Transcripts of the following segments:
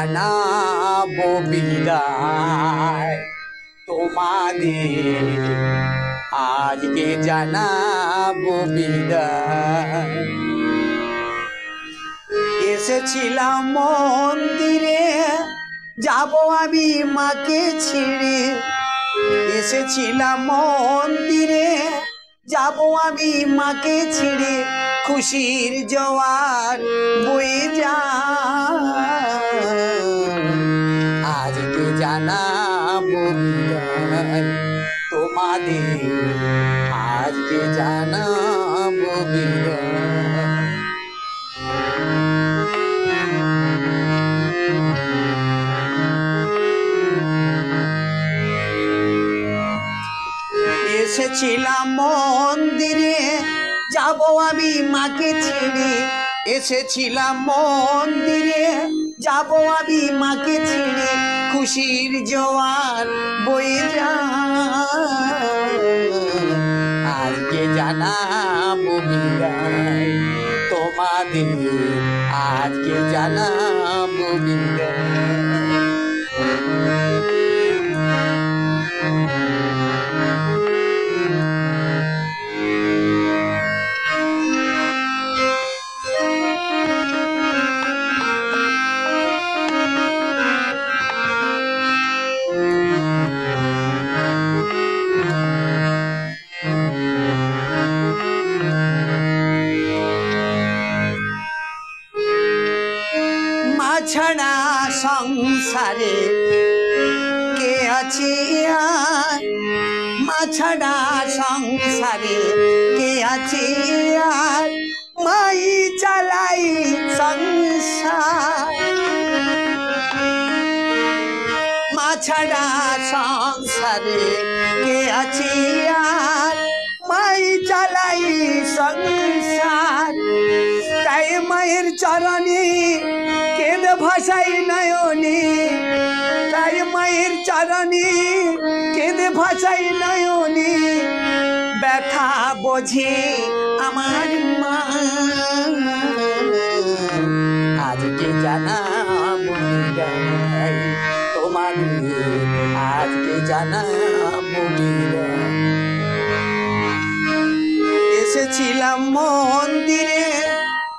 জানাবো বিদায় তোমাদের, আজকে জানাবো বিদায়। এসেছিলাম মন্দিরে, যাব আমি মাকে ছেড়ে। এসেছিলাম মন্দিরে, যাব আমি মাকে ছেড়ে। খুশির জোয়ার বয়ে যায়, আজকে জানাবো বিদায় তোমাদের, আজকে জানাবো বিদায়। এসেছিলাম মন্দিরে, যাব আমি মাকে ছেড়ে। এসেছিলাম মন্দিরে, যাব আমি মাকে ছেড়ে। খুশির জোয়ার বয়ে যায়, আজকে জানাবো বিদায় তোমাদের, আজকে জানাবো বিদায়। ছাড়া সংসারে কে আছে আর, মা ছাড়া সংসারে কে আছে আর। মাই চালাই সংসার, মা ছাড়া সংসারে কে আছে আর। মাই চালাই সংসার, তাই মায়ের চরণে কেঁদে ভাসাই নয়নে। তাই মায়ের চরণে কেঁদে ভাসাই নয়নে। ব্যথা বোঝে আমার মা, আজকে জানাবো বিদায় তোমাদের, আজকে জানাবো বিদায়। এসেছিলাম মন্দিরে,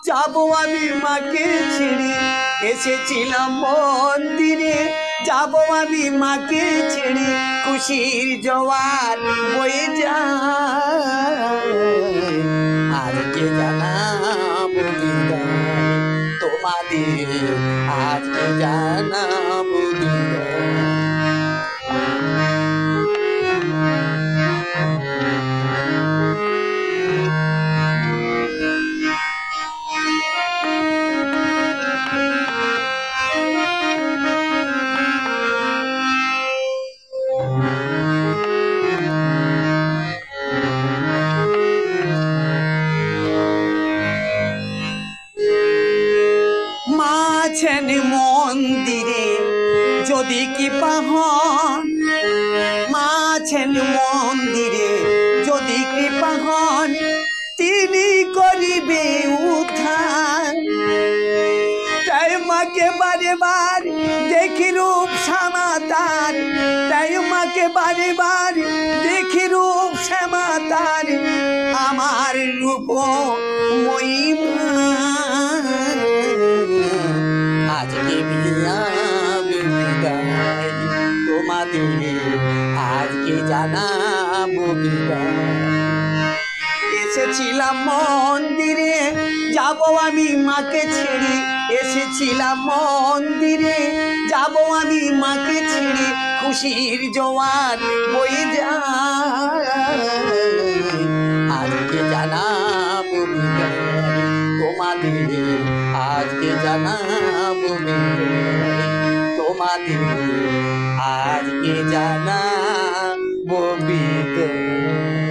যাব আমি মাকে ছেড়ে। এসেছিলাম মন্দিরে, যাব আমি মাকে ছেড়ে। খুশির জোয়ার বয়ে যায়, আজকে জানাবো বিদায় তোমাদের, আজকে জানাবো বিদায়। আছেন মন্দিরে যদি কৃপা হন, মা আছেন মন্দিরে যদি কৃপা হন। তিনি করিবে উদ্ধার, তাই মাকে বারে বার দেখি রূপ শ্যামা তার। তাই মাকে বারে বার দেখি রূপ শ্যামা তার। আমার রূপ মহিমা, আজকে বিদায় তোমাদের, আজকে জানাবো বিদায়। এসেছিলাম মন্দিরে, যাব আমি মাকে ছেড়ে। এসেছিলাম মন্দিরে, যাব আমি মাকে ছেড়ে। খুশির জোয়ার বয়ে যায়, আজকে জানাবো বিদায় তোমাদের, আজকে জানাবো বিদায় তোমাদের, আজকে জানাবো বিদায়।